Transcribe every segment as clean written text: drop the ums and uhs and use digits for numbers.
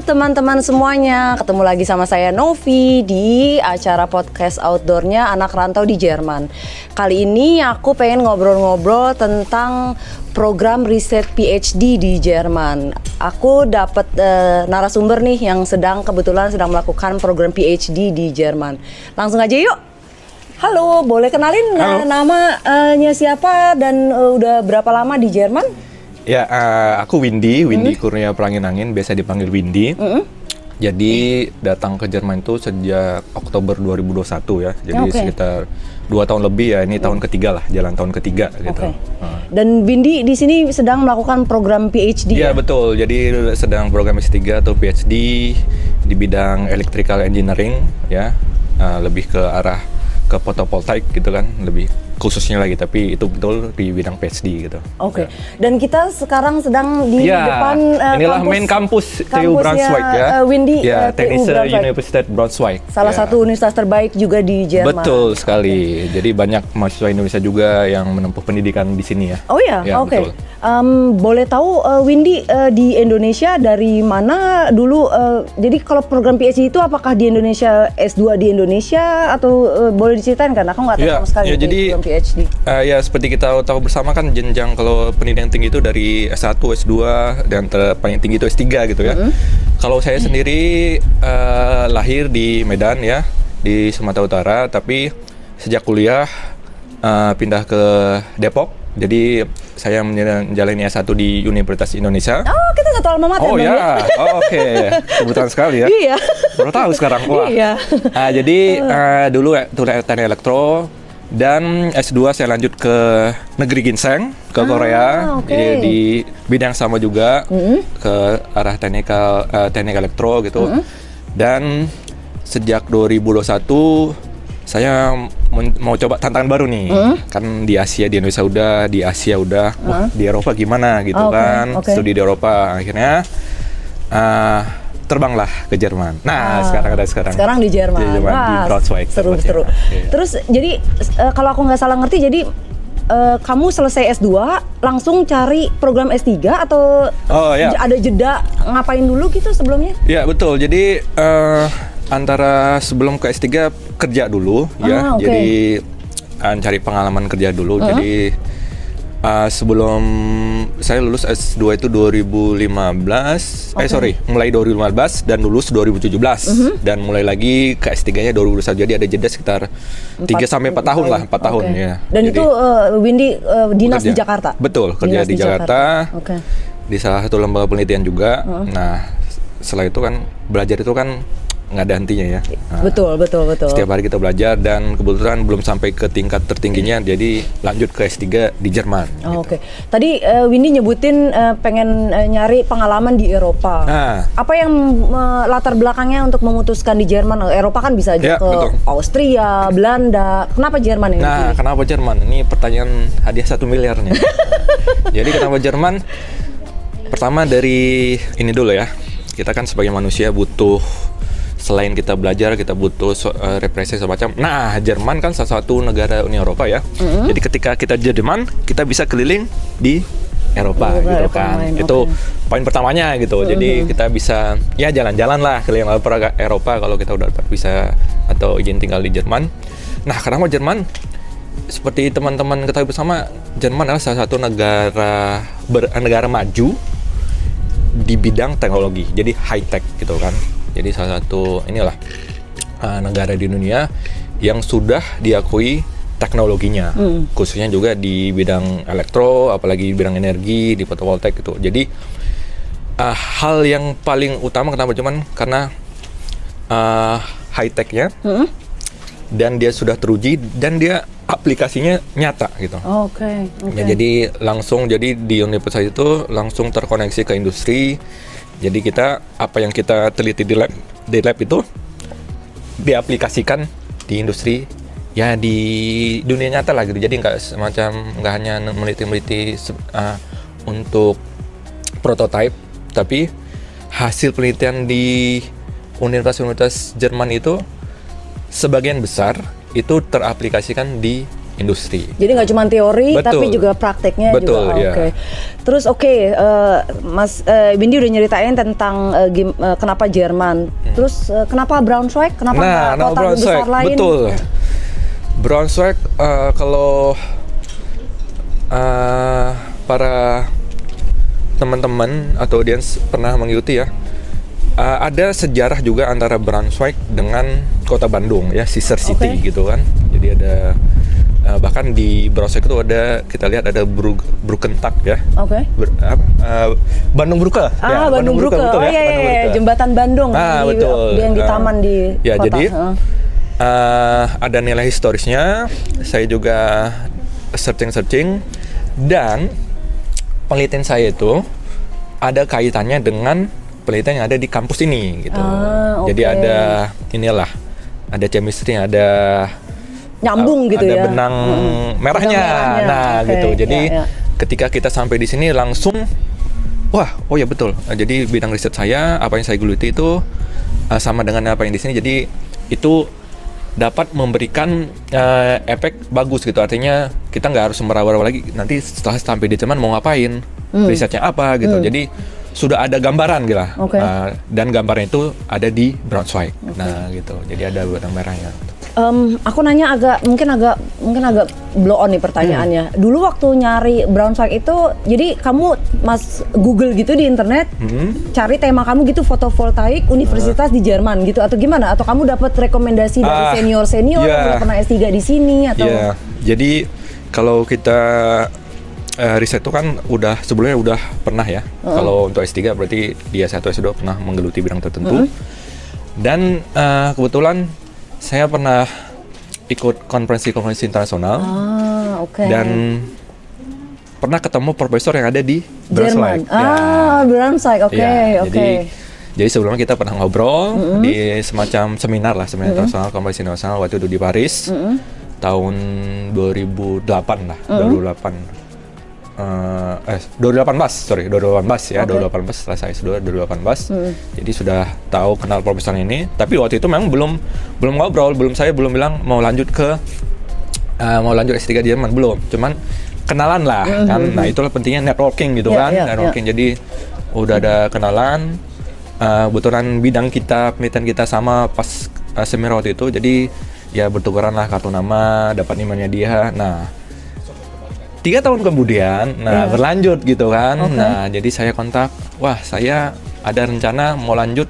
teman-teman semuanya, ketemu lagi sama saya Novi di acara podcast outdoornya anak rantau di Jerman. Kali ini aku pengen ngobrol-ngobrol tentang program riset PhD di Jerman. Aku dapat narasumber nih yang kebetulan sedang melakukan program PhD di Jerman. Langsung aja yuk. Halo, boleh kenalin namanya siapa dan udah berapa lama di Jerman? Ya, aku Windy Kurnia Pelangi-Angin, biasa dipanggil Windy. Jadi datang ke Jerman itu sejak Oktober 2021 ya. Jadi sekitar 2 tahun lebih ya. Ini tahun ketiga lah, jalan tahun ketiga gitu. Dan Windy di sini sedang melakukan program PhD. Ya, betul. Jadi sedang program S3 atau PhD di bidang electrical engineering ya. Lebih ke arah ke photovoltaik gitu kan, lebih khususnya lagi, tapi itu betul di bidang PhD gitu. Dan kita sekarang sedang di depan inilah main kampus TU Braunschweig ya. Windy, Technische Universität Braunschweig. Salah satu universitas terbaik juga di Jerman. Betul sekali. Jadi banyak mahasiswa Indonesia juga yang menempuh pendidikan di sini ya. Oh ya, oke. Boleh tahu Windy di Indonesia dari mana dulu? Jadi kalau program PhD itu apakah di Indonesia, S2 di Indonesia atau boleh diceritain kan? Aku nggak tahu sama sekali jadi program PhD. Ya seperti kita tahu bersama kan jenjang kalau pendidikan tinggi itu dari S1, S2 dan paling tinggi itu S3 gitu ya. Kalau saya sendiri lahir di Medan ya, di Sumatera Utara, tapi sejak kuliah pindah ke Depok. Jadi saya menjalani S1 di Universitas Indonesia. Oh, kita satu alma mater. Oh ya, oke. Kebetulan sekali ya. Iya. Baru tahu sekarang. Wah. Iya. Jadi dulu teknik elektro dan S2 saya lanjut ke negeri ginseng ke Korea. Jadi di bidang sama juga ke arah teknik elektro gitu. Dan sejak 2021 saya mau coba tantangan baru nih. Kan di Asia, di Indonesia udah, di Asia udah, wah, di Eropa gimana gitu kan. Studi di Eropa, akhirnya terbanglah ke Jerman. Nah, sekarang di Jerman. Di Braunschweig. Seru. Terus jadi kalau aku nggak salah ngerti, jadi kamu selesai S2 langsung cari program S3 atau ada jeda ngapain dulu gitu sebelumnya? Ya, betul. Jadi antara sebelum ke S3 kerja dulu ya. Jadi cari pengalaman kerja dulu. Jadi sebelum saya lulus S2 itu 2015, mulai 2015 dan lulus 2017 dan mulai lagi ke S3-nya 2021. Jadi ada jeda sekitar 3 sampai 4 tahun lah, 4 tahun ya. Dan jadi, itu Windy dinas di Jakarta. Betul, kerja di Jakarta. Di salah satu lembaga penelitian juga. Nah, setelah itu kan belajar itu kan nggak ada hentinya ya. Betul. Setiap hari kita belajar dan kebetulan belum sampai ke tingkat tertingginya, jadi lanjut ke S3 di Jerman. Tadi Windy nyebutin pengen nyari pengalaman di Eropa. Apa yang latar belakangnya untuk memutuskan di Jerman? Eropa kan bisa aja ke Austria, Belanda. Kenapa Jerman ini? Kenapa Jerman? Ini pertanyaan hadiah 1 miliar nih. Jadi kenapa Jerman? Pertama dari ini dulu ya. Kita kan sebagai manusia butuh, selain kita belajar, kita butuh referensi semacam. Nah, Jerman kan salah satu negara Uni Eropa ya. Jadi ketika kita di Jerman, kita bisa keliling di Eropa gitu kan. Itu poin pertamanya gitu. Jadi kita bisa ya jalan-jalan lah keliling Eropa kalau kita udah bisa atau izin tinggal di Jerman. Nah, kenapa Jerman? Seperti teman-teman ketahui bersama, Jerman adalah salah satu negara maju di bidang teknologi. Jadi high tech gitu kan. Jadi salah satu negara di dunia yang sudah diakui teknologinya, khususnya juga di bidang elektro, apalagi di bidang energi, di photovoltaik gitu. Jadi hal yang paling utama kenapa cuman karena high technya dan dia sudah teruji dan dia aplikasinya nyata gitu. Ya, jadi langsung di universitas itu langsung terkoneksi ke industri. Jadi kita apa yang kita teliti di lab itu diaplikasikan di industri ya, di dunia nyata lah gitu. Jadi nggak hanya meneliti untuk prototipe, tapi hasil penelitian di universitas Jerman itu sebagian besar itu teraplikasikan di industri. Jadi nggak cuma teori, Betul. tapi juga prakteknya Betul, juga. ya. Oke. Terus Mas Windy udah nyeritain tentang kenapa Jerman. Terus kenapa Braunschweig? Kenapa nggak Nah, kota Braunschweig, besar lain? betul. Braunschweig kalau para teman-teman atau audiens pernah mengikuti ya, ada sejarah juga antara Braunschweig dengan kota Bandung ya, sister city gitu kan. Jadi ada bahkan di Braunschweig itu ada, kita lihat ada Brückentag ya. Oke. Bandung Brücke. Ya, Bandung Brücke. betul Oh ya, iya, Bandung Brücke. Jembatan Bandung. Betul. Yang di taman di ya, kota. jadi ada nilai historisnya. Saya juga searching dan penelitian saya itu ada kaitannya dengan penelitian yang ada di kampus ini gitu. Okay. Jadi ada inilah, ada chemistry, ada nyambung gitu ada ya. benang merahnya. Nah, okay. gitu. Jadi ya. ketika kita sampai di sini langsung wah, oh ya betul. Jadi bidang riset saya, apa yang saya geluti itu sama dengan apa yang di sini. Jadi itu dapat memberikan efek bagus gitu. Artinya kita nggak harus merawat lagi nanti setelah sampai di Jerman mau ngapain, risetnya apa gitu. Jadi sudah ada gambaran gitu lah. Okay. Dan gambarnya itu ada di Braunschweig. Okay. Nah gitu. Jadi ada benang merahnya. Aku nanya mungkin agak blow on nih pertanyaannya. Dulu waktu nyari Braunschweig itu, jadi kamu Mas Google gitu di internet, cari tema kamu gitu fotovoltaik universitas di Jerman gitu atau gimana? Atau kamu dapat rekomendasi dari senior yang udah pernah S3 di sini atau? Iya. Jadi kalau kita riset itu kan sebelumnya udah pernah ya. Kalau untuk S3 berarti di S1 S2 pernah menggeluti bidang tertentu. Dan kebetulan saya pernah ikut konferensi internasional. Okay. Dan pernah ketemu profesor yang ada di Jerman. Braunschweig. Braunschweig. Oke. Jadi sebelumnya kita pernah ngobrol di semacam seminar internasional, konferensi internasional waktu itu di Paris. Tahun 2008 lah, 2018 ya, 2018 setelah saya S2 2018. Jadi sudah tahu kenal profesor ini, tapi waktu itu memang belum ngobrol, saya belum bilang mau lanjut S3 di Jerman, belum. Cuman kenalan lah kan. Nah, itulah pentingnya networking gitu kan. Networking. Jadi udah ada kenalan, kebetulan bidang penelitian kita sama pas seminar waktu itu. Jadi ya bertukaran lah kartu nama, dapat emailnya dia. Nah, 3 tahun kemudian, berlanjut gitu kan. Okay. Nah, jadi saya kontak, wah saya ada rencana mau lanjut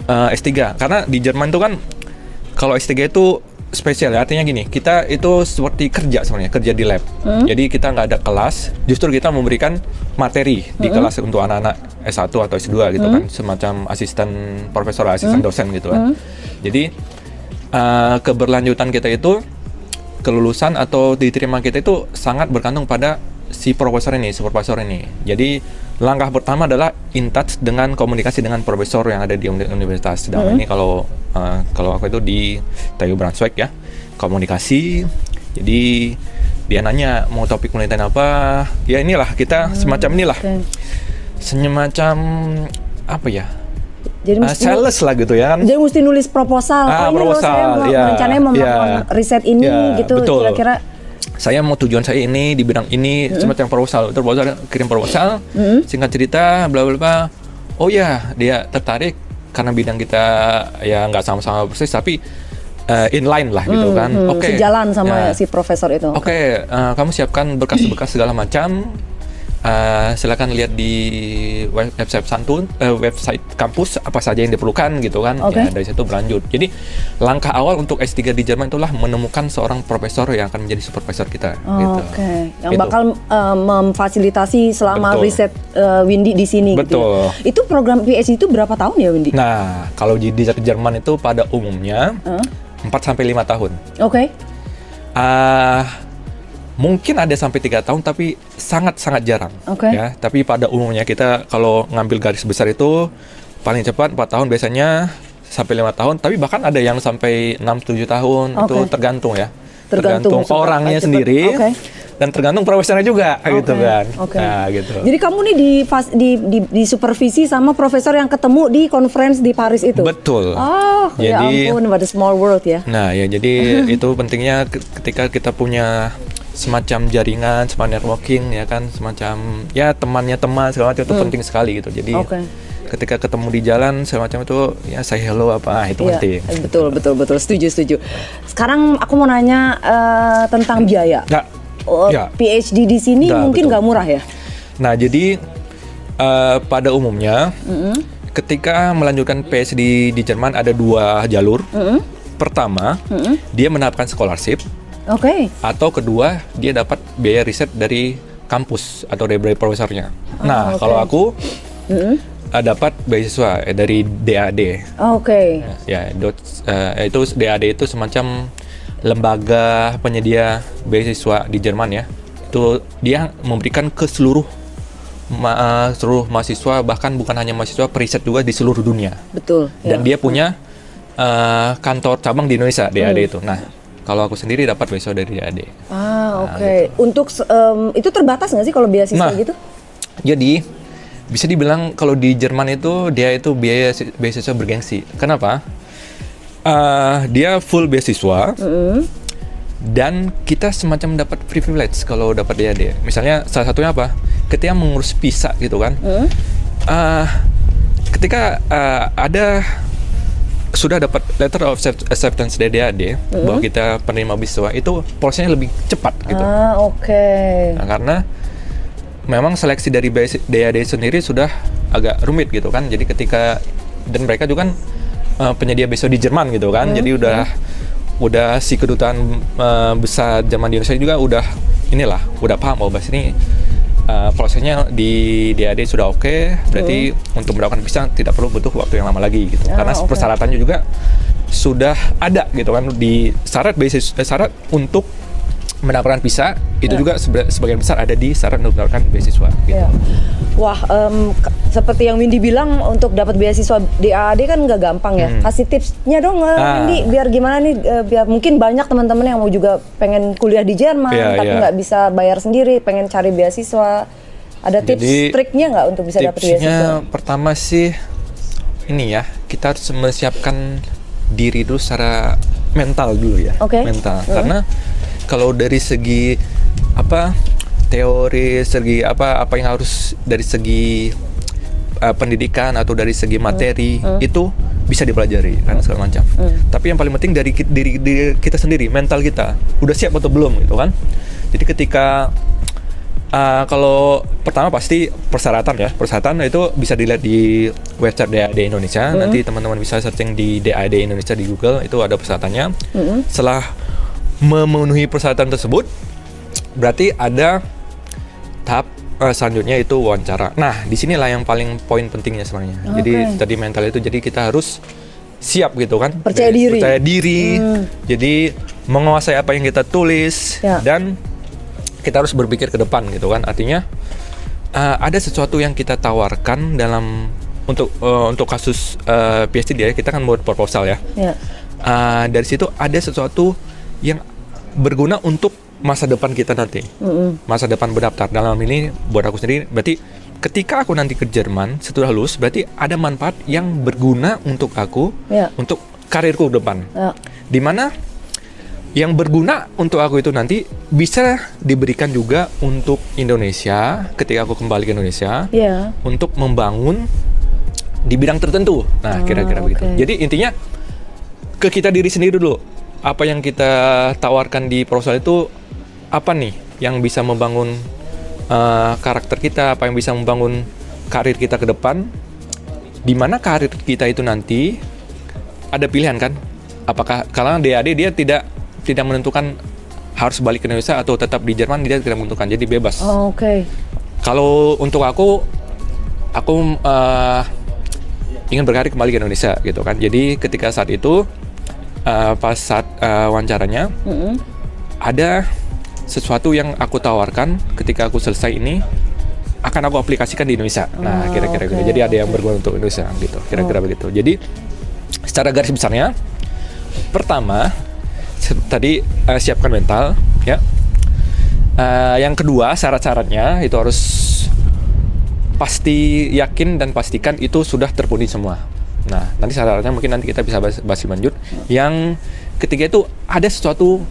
S3. Karena di Jerman itu kan, kalau S3 itu spesial ya, artinya gini, kita itu seperti kerja sebenarnya, kerja di lab. Jadi kita nggak ada kelas, justru kita memberikan materi di kelas untuk anak-anak S1 atau S2 gitu kan, semacam asisten profesor, asisten dosen gitu kan. Jadi keberlanjutan kita itu, kelulusan atau diterima kita itu sangat bergantung pada si profesor ini. Jadi langkah pertama adalah in touch dengan komunikasi dengan profesor yang ada di universitas. Sedangkan ini kalau aku itu di TU Braunschweig ya, komunikasi. Jadi dia nanya mau topik penelitian apa? Ya inilah kita semacam inilah, semacam apa ya? Jadi sales lah gitu ya kan. Jadi mesti nulis proposal. Proposal, rencananya mau melakukan riset ini gitu. Betul. Kira-kira saya mau tujuan saya ini di bidang ini, semacam proposal. Terus kirim proposal, singkat cerita, bla bla bla. Oh ya, dia tertarik karena bidang kita ya nggak sama-sama persis, tapi inline lah gitu kan. Oke. Sejalan sama si profesor itu. Oke, kamu siapkan berkas-berkas segala macam. Silakan lihat di website kampus apa saja yang diperlukan gitu kan. Ya, dari situ berlanjut. Jadi langkah awal untuk S3 di Jerman itulah menemukan seorang profesor yang akan menjadi supervisor kita. Gitu. Yang bakal memfasilitasi selama riset Windy di sini. Betul. Gitu ya. Itu program PhD itu berapa tahun ya, Windy? Nah, kalau di Jerman itu pada umumnya 4-5 tahun. Oke. Mungkin ada sampai 3 tahun, tapi sangat-sangat jarang. Ya, tapi pada umumnya kita kalau ngambil garis besar itu paling cepat 4 tahun biasanya sampai 5 tahun. Tapi bahkan ada yang sampai 6-7 tahun, itu tergantung ya. tergantung orangnya sendiri. Oke. Dan tergantung profesornya juga gitu kan. Nah, gitu. Jadi kamu nih di supervisi sama profesor yang ketemu di conference di Paris itu. Betul. Oh, jadi, ya ampun, what a small world ya. Nah, ya jadi itu pentingnya ketika kita punya semacam jaringan, semacam networking ya kan, semacam ya temannya teman segala macam itu penting sekali gitu. Jadi ketika ketemu di jalan semacam itu ya say hello apa itu penting. Betul. Setuju. Sekarang aku mau nanya tentang biaya. PhD di sini mungkin nggak murah ya? Nah, jadi pada umumnya ketika melanjutkan PhD di Jerman ada 2 jalur. Pertama, dia mendapatkan scholarship. Atau kedua, dia dapat biaya riset dari kampus atau dari profesornya. Kalau aku dapat beasiswa dari DAD. Itu DAD itu semacam lembaga penyedia beasiswa di Jerman ya. Itu dia memberikan ke seluruh mahasiswa, bahkan bukan hanya mahasiswa, periset juga di seluruh dunia. Betul. Dan dia punya kantor cabang di Indonesia, DAD itu. Nah, kalau aku sendiri dapat beasiswa dari DAD. Gitu. Untuk itu terbatas nggak sih kalau beasiswa gitu? Jadi bisa dibilang kalau di Jerman itu dia itu beasiswa bergengsi. Kenapa? Dia full beasiswa dan kita semacam dapat privilege kalau dapat DAD. Misalnya salah satunya apa? Ketika mengurus visa gitu kan, ketika sudah dapat letter of acceptance dari DAD bahwa kita penerima beasiswa, itu prosesnya lebih cepat gitu. Nah, karena memang seleksi dari DAD sendiri sudah agak rumit gitu kan. Jadi dan mereka juga kan penyedia beasiswa di Jerman gitu kan. Jadi udah si kedutaan besar Jerman di Indonesia juga udah paham bahwa ini prosesnya di DAD sudah berarti untuk mendapatkan visa tidak perlu butuh waktu yang lama lagi gitu. Karena persyaratannya juga sudah ada gitu kan, di syarat untuk mendapatkan visa itu juga sebagian besar ada di syarat untuk mendapatkan beasiswa gitu. Wah, seperti yang Windy bilang, untuk dapat beasiswa di DAD kan nggak gampang ya. Kasih tipsnya dong, Windy, biar gimana nih, biar mungkin banyak teman-teman yang mau juga pengen kuliah di Jerman tapi nggak bisa bayar sendiri, pengen cari beasiswa. Ada tips triknya nggak untuk bisa dapat beasiswa? Tipsnya pertama sih ini ya, kita harus mempersiapkan diri dulu secara mental dulu ya. Mental. Karena kalau dari segi teori, segi apa yang harus dari segi pendidikan atau dari segi materi itu bisa dipelajari kan segala macam. Tapi yang paling penting dari diri kita sendiri, mental kita udah siap atau belum gitu kan. Jadi ketika kalau pertama pasti persyaratan itu bisa dilihat di website DAD Indonesia. Nanti teman-teman bisa searching di DAD Indonesia di Google, itu ada persyaratannya. Setelah memenuhi persyaratan tersebut, berarti ada tahap selanjutnya itu wawancara. Nah, disinilah yang paling poin pentingnya sebenarnya. Jadi tadi mental itu, jadi kita harus siap gitu kan, percaya diri. Jadi menguasai apa yang kita tulis dan kita harus berpikir ke depan gitu kan. Artinya ada sesuatu yang kita tawarkan dalam untuk kasus PhD dia, kita kan buat proposal ya. Dari situ ada sesuatu yang berguna untuk masa depan kita nanti, masa depan berdaftar. Dalam ini buat aku sendiri, berarti ketika aku nanti ke Jerman setelah lulus, berarti ada manfaat yang berguna untuk aku, untuk karirku ke depan. Dimana yang berguna untuk aku itu nanti bisa diberikan juga untuk Indonesia ketika aku kembali ke Indonesia, untuk membangun di bidang tertentu. Nah, kira-kira begitu. Jadi intinya ke kita diri sendiri dulu. Apa yang kita tawarkan di proposal itu apa nih yang bisa membangun karakter kita, apa yang bisa membangun karir kita ke depan, di mana karir kita itu nanti ada pilihan kan, apakah karena DAD dia tidak menentukan harus balik ke Indonesia atau tetap di Jerman, dia tidak menentukan, jadi bebas. Kalau untuk aku ingin berkarir kembali ke Indonesia gitu kan. Jadi ketika saat itu pas saat wawancaranya ada sesuatu yang aku tawarkan ketika aku selesai ini akan aku aplikasikan di Indonesia. Nah, kira-kira gitu. Jadi ada yang berguna untuk Indonesia gitu. Kira-kira begitu. Jadi secara garis besarnya, pertama tadi siapkan mental, ya. Yang kedua, syarat-syaratnya itu harus pasti yakin dan pastikan itu sudah terpenuhi semua. Nah, nanti syaratnya mungkin nanti kita bisa bahas lebih lanjut. Yang ketiga itu ada sesuatu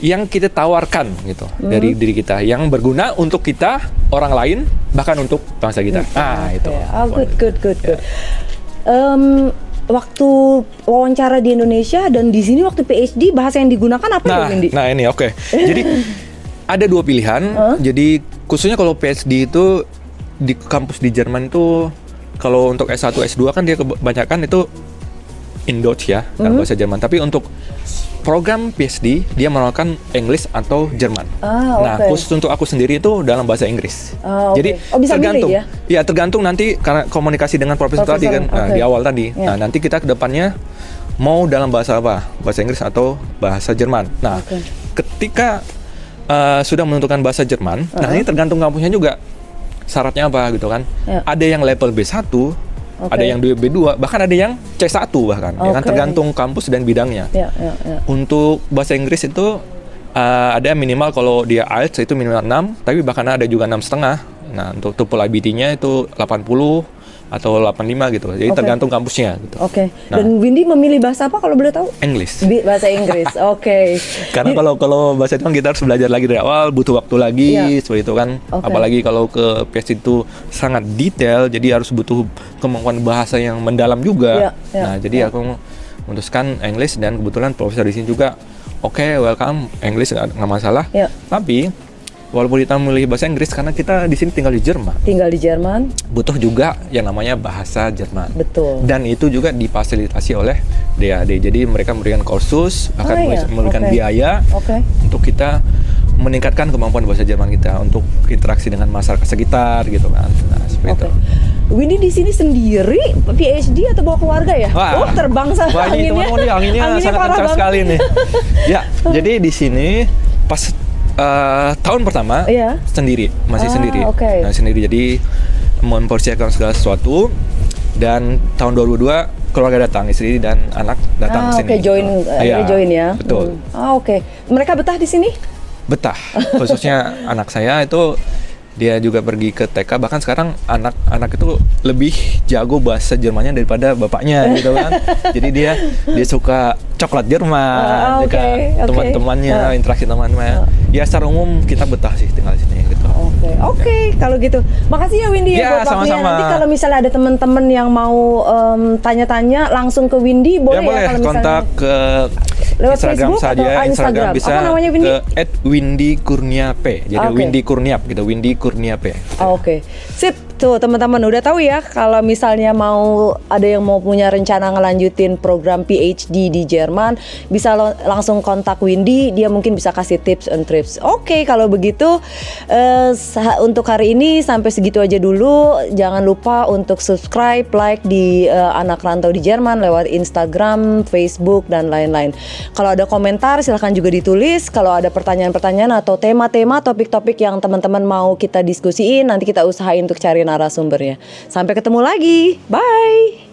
yang kita tawarkan gitu dari diri kita yang berguna untuk kita, orang lain, bahkan untuk bangsa kita. Itu. Good. Waktu wawancara di Indonesia dan di sini waktu PhD, bahasa yang digunakan apa ya, Windy? Nah ini oke. Jadi ada dua pilihan. Jadi khususnya kalau PhD itu di kampus di Jerman itu, kalau untuk S1, S2 kan dia kebanyakan itu in Deutsch ya, dalam bahasa Jerman. Tapi untuk program PhD dia menerapkan English atau Jerman. Nah, khusus untuk aku sendiri itu dalam bahasa Inggris. Jadi bisa tergantung. milih, ya? Ya, tergantung nanti karena komunikasi dengan profesor tadi kan di awal tadi. Nah, nanti kita ke depannya mau dalam bahasa apa? Bahasa Inggris atau bahasa Jerman. Nah, ketika sudah menentukan bahasa Jerman, nah ini tergantung kampusnya juga. Syaratnya apa gitu kan? Ada yang level B1, ada yang B2, bahkan ada yang C1 bahkan. Ya kan, tergantung kampus dan bidangnya. Untuk bahasa Inggris itu ada minimal, kalau dia IELTS itu minimal 6, tapi bahkan ada juga 6,5. Nah, untuk TOEFL IBT-nya itu 80 atau 85 gitu. Jadi tergantung kampusnya gitu. Nah, dan Windy memilih bahasa apa kalau boleh tahu? English. Bahasa Inggris. Karena kalau bahasa itu kan kita harus belajar lagi dari awal, butuh waktu lagi seperti itu kan. Apalagi kalau ke PhD itu sangat detail, jadi harus butuh kemampuan bahasa yang mendalam juga. Nah, jadi aku memutuskan English, dan kebetulan profesor di sini juga welcome English, nggak masalah. Tapi walaupun kita memilih bahasa Inggris, karena kita di sini tinggal di Jerman, butuh juga yang namanya bahasa Jerman. Betul. Dan itu juga difasilitasi oleh DAD. Jadi mereka memberikan kursus, bahkan memberikan biaya untuk kita meningkatkan kemampuan bahasa Jerman kita untuk interaksi dengan masyarakat sekitar gitu kan. Nah, seperti itu. Windy di sini sendiri PhD atau bawa keluarga ya? Terbang sama anginnya sangat kencang sekali nih. Ya, jadi di sini pas tahun pertama masih sendiri. Nah, sendiri, jadi mempersiapkan segala sesuatu. Dan tahun 2002 keluarga datang, istri dan anak datang ke sini. Join ya. Betul. Mereka betah di sini? Betah. Khususnya anak saya itu dia juga pergi ke TK, bahkan sekarang anak itu lebih jago bahasa Jermannya daripada bapaknya gitu kan. Jadi dia suka coklat Jerman, teman-temannya, interaksi teman-temannya. Ya secara umum kita betah sih tinggal di sini gitu. Kalau gitu. Makasih ya Windy buat waktunya. Sama-sama. Nanti kalau misalnya ada teman-teman yang mau tanya-tanya langsung ke Windy, boleh boleh kalau kontak ke lewat Instagram Facebook saja. atau Instagram bisa apa namanya, Windy? Ke @windykurniap. Jadi Windy Kurniap gitu, Windy Kurniap. Sip. Tuh teman-teman udah tahu ya, kalau misalnya mau ada yang mau punya rencana ngelanjutin program PhD di Jerman, bisa langsung kontak Windy, dia mungkin bisa kasih tips and tricks. Kalau begitu untuk hari ini sampai segitu aja dulu. Jangan lupa untuk subscribe, like di Anak Rantau di Jerman lewat Instagram, Facebook, dan lain-lain. Kalau ada komentar silahkan juga ditulis. Kalau ada pertanyaan-pertanyaan atau tema-tema, topik-topik yang teman-teman mau kita diskusiin, nanti kita usahain untuk cari narasumbernya. Sampai ketemu lagi. Bye.